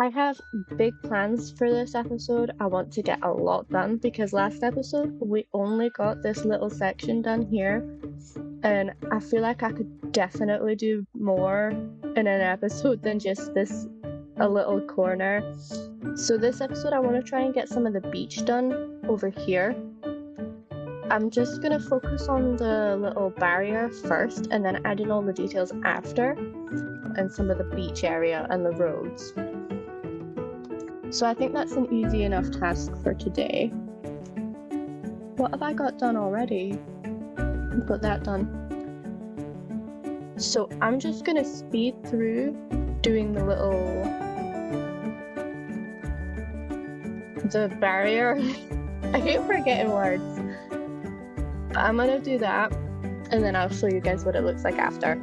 I have big plans for this episode. I want to get a lot done because last episode we only got this little section done here, and I feel like I could definitely do more in an episode than just this a little corner. So this episode I want to try and get some of the beach done over here. I'm just going to focus on the little barrier first and then add in all the details after, and some of the beach area and the roads. So I think that's an easy enough task for today. What have I got done already? I've got that done. So I'm just going to speed through doing the barrier. I keep forgetting words. But I'm going to do that, and then I'll show you guys what it looks like after.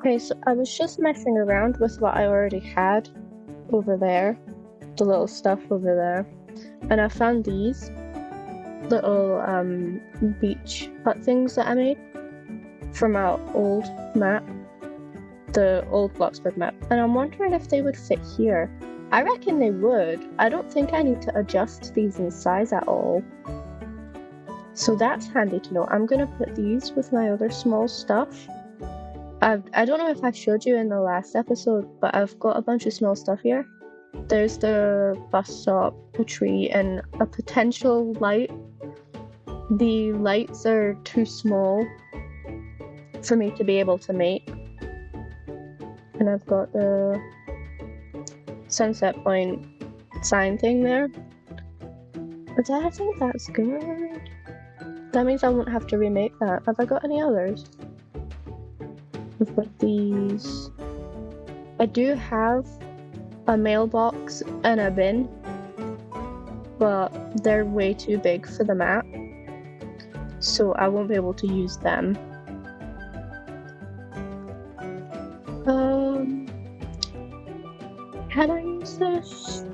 Okay, so I was just messing around with what I already had over there, the little stuff over there, and I found these little beach hut things that I made from our old map, the old Bloxburg map, and I'm wondering if they would fit here. I reckon they would. I don't think I need to adjust these in size at all. So that's handy to know. I'm gonna put these with my other small stuff. I don't know if I showed you in the last episode, but I've got a bunch of small stuff here. There's the bus stop, a tree, and a potential light. The lights are too small for me to be able to make. And I've got the sunset point sign thing there. But I think that's good. That means I won't have to remake that. Have I got any others? I've got these. I do have a mailbox and a bin, but they're way too big for the map, so I won't be able to use them. Can I use this?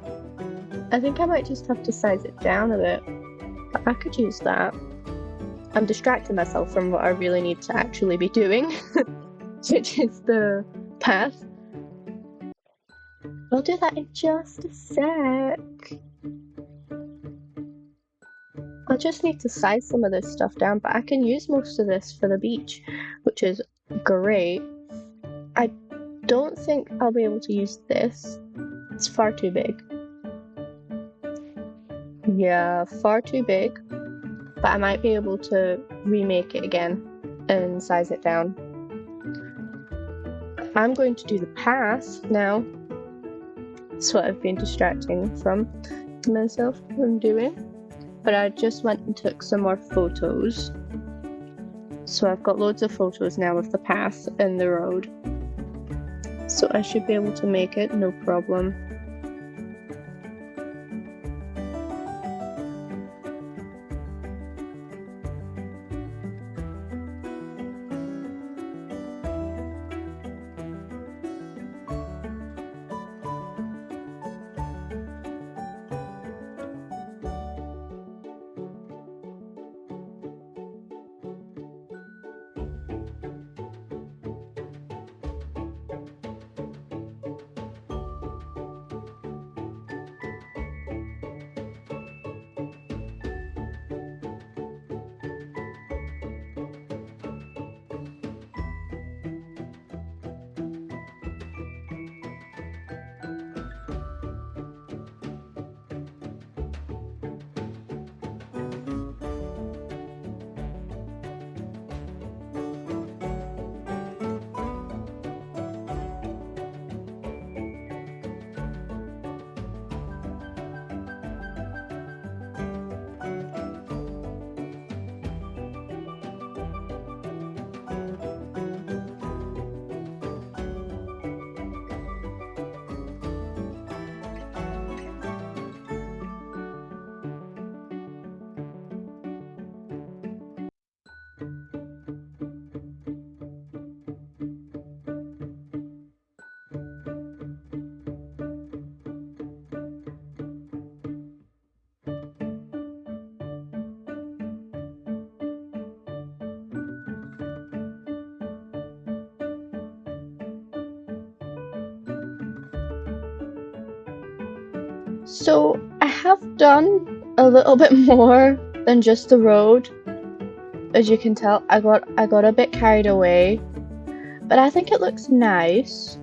I think I might just have to size it down a bit, but I could use that. I'm distracting myself from what I really need to actually be doing. Which is the path. I'll do that in just a sec. I just need to size some of this stuff down, but I can use most of this for the beach, which is great. I don't think I'll be able to use this. It's far too big. Yeah, far too big. But I might be able to remake it again and size it down. I'm going to do the path now. That's what I've been distracting myself from doing. But I just went and took some more photos. So I've got loads of photos now of the path and the road. So I should be able to make it, no problem. So I have done a little bit more than just the road. As you can tell, I got a bit carried away, but I think it looks nice.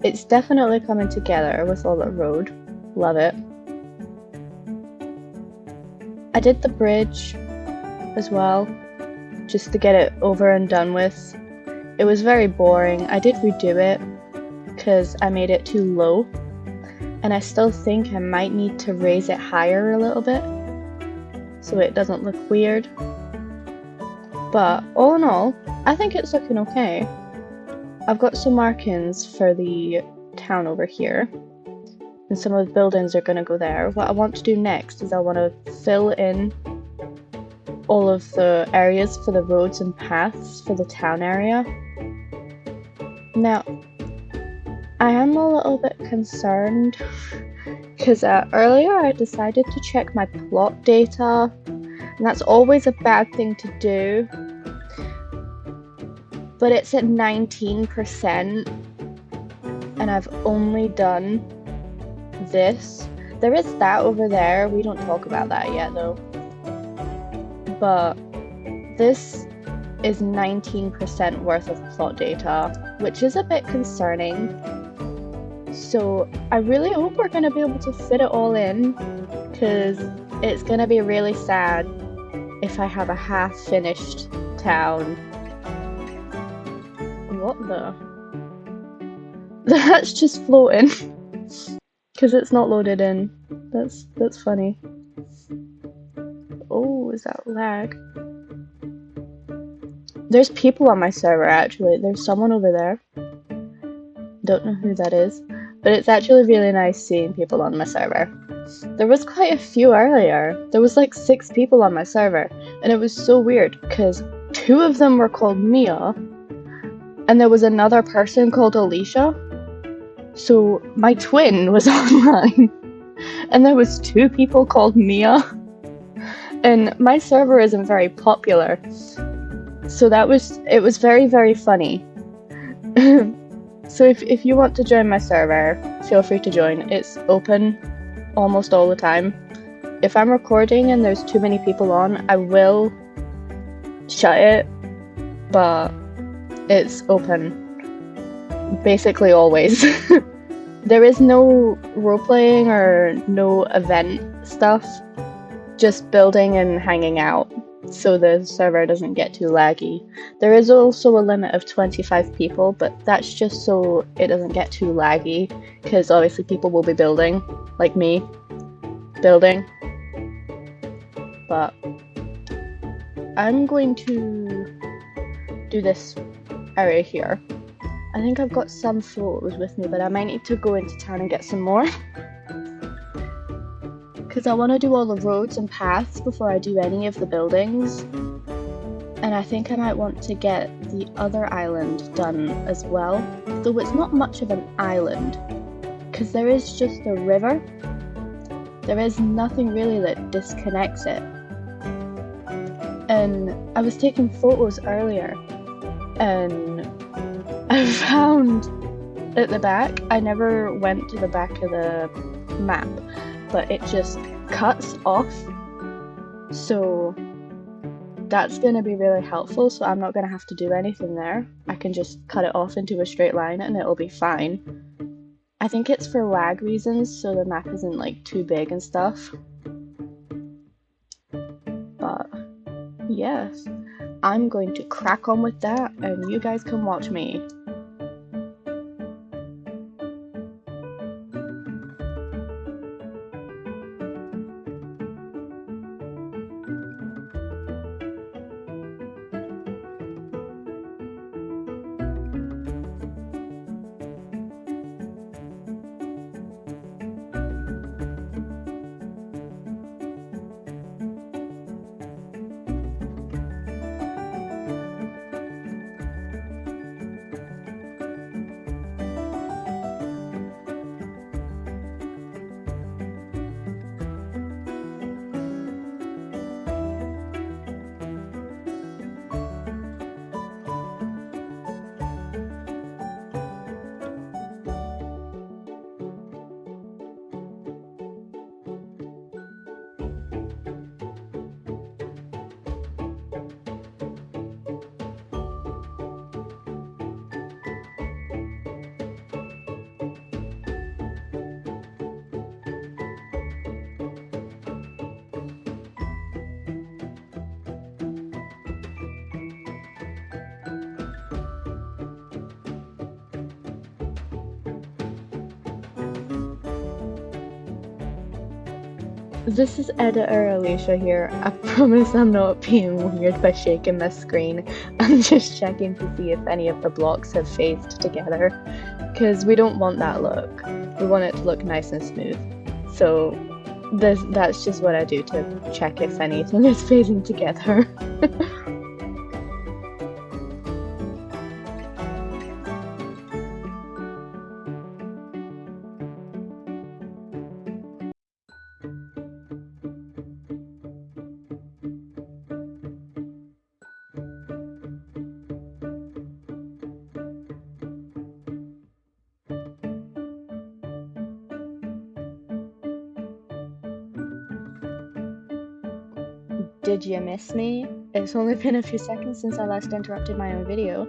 It's definitely coming together with all the road. Love it. I did the bridge as well, just to get it over and done with. It was very boring. I did redo it because I made it too low, and I still think I might need to raise it higher a little bit so it doesn't look weird. But all in all, I think it's looking okay. I've got some markings for the town over here, and some of the buildings are going to go there. What I want to do next is I want to fill in all of the areas for the roads and paths for the town area. Now, I am a little bit concerned because earlier I decided to check my plot data, and that's always a bad thing to do. But it's at 19%, and I've only done this. There is that over there. We don't talk about that yet though. But this is 19% worth of plot data, which is a bit concerning. So I really hope we're going to be able to fit it all in, because it's going to be really sad if I have a half-finished town. What the? That's just floating because it's not loaded in. That's funny. Oh, is that lag? There's people on my server actually. There's someone over there. Don't know who that is, but it's actually really nice seeing people on my server. There was quite a few earlier. There was like 6 people on my server, and it was so weird because 2 of them were called Mia, and there was another person called Alicia. So my twin was online, and there was 2 people called Mia, and my server isn't very popular, so it was very, very funny. So if you want to join my server, feel free to join. It's open almost all the time. If I'm recording and there's too many people on, I will shut it, but it's open basically always. There is no roleplaying or no event stuff, just building and hanging out, so the server doesn't get too laggy. There is also a limit of 25 people, but that's just so it doesn't get too laggy, because obviously people will be building, like me, building. But I'm going to do this area here. I think I've got some photos with me, but I might need to go into town and get some more. Because I want to do all the roads and paths before I do any of the buildings. And I think I might want to get the other island done as well. Though it's not much of an island, because there is just a river. There is nothing really that disconnects it. And I was taking photos earlier, and I found at the back, I never went to the back of the map, but it just cuts off. So that's going to be really helpful, so I'm not going to have to do anything there. I can just cut it off into a straight line and it'll be fine. I think it's for lag reasons, so the map isn't like too big and stuff. But yes, I'm going to crack on with that and you guys can watch me. This is editor Alicia here. I promise I'm not being weird by shaking my screen. I'm just checking to see if any of the blocks have phased together, because we don't want that look. We want it to look nice and smooth. So that's just what I do to check if anything is phasing together. Did you miss me? It's only been a few seconds since I last interrupted my own video.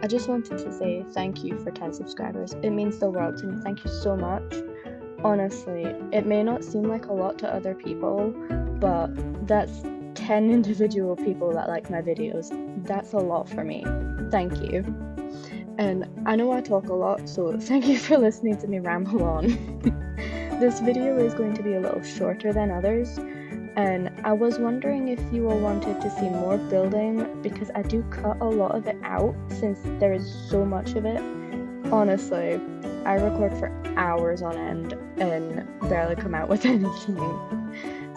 I just wanted to say thank you for 10 subscribers. It means the world to me. Thank you so much. Honestly, it may not seem like a lot to other people, but that's 10 individual people that like my videos. That's a lot for me. Thank you. And I know I talk a lot, so thank you for listening to me ramble on. This video is going to be a little shorter than others. And I was wondering if you all wanted to see more building, because I do cut a lot of it out since there is so much of it. Honestly, I record for hours on end and barely come out with anything.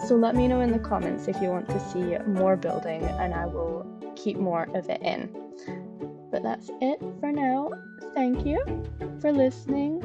So let me know in the comments if you want to see more building and I will keep more of it in. But that's it for now. Thank you for listening.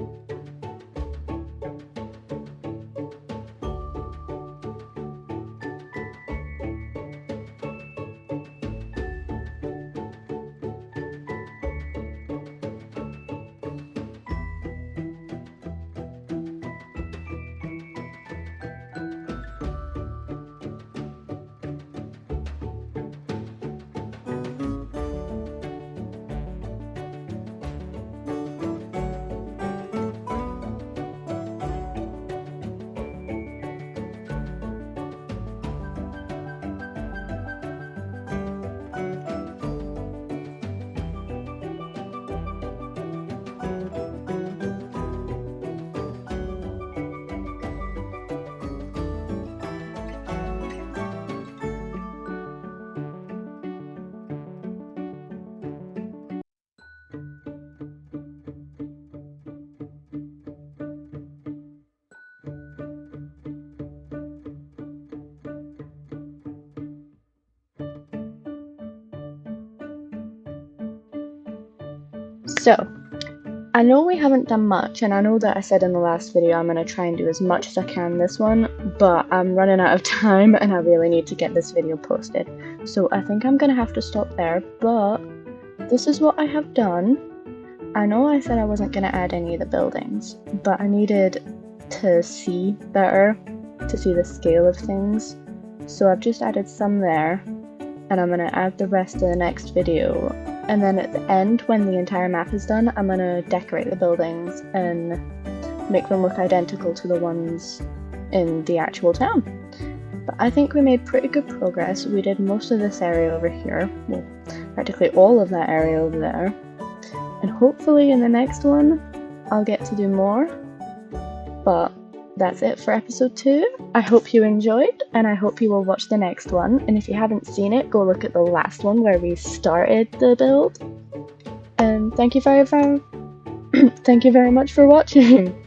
So, I know we haven't done much, and I know that I said in the last video I'm going to try and do as much as I can this one, but I'm running out of time and I really need to get this video posted. So I think I'm going to have to stop there, but this is what I have done. I know I said I wasn't going to add any of the buildings, but I needed to see better, to see the scale of things. So I've just added some there, and I'm going to add the rest in the next video. And then at the end, when the entire map is done, I'm going to decorate the buildings and make them look identical to the ones in the actual town. But I think we made pretty good progress. We did most of this area over here, well, practically all of that area over there. And hopefully in the next one, I'll get to do more. But that's it for episode 2. I hope you enjoyed, and I hope you will watch the next one. And if you haven't seen it, go look at the last one where we started the build. And thank you very much for watching.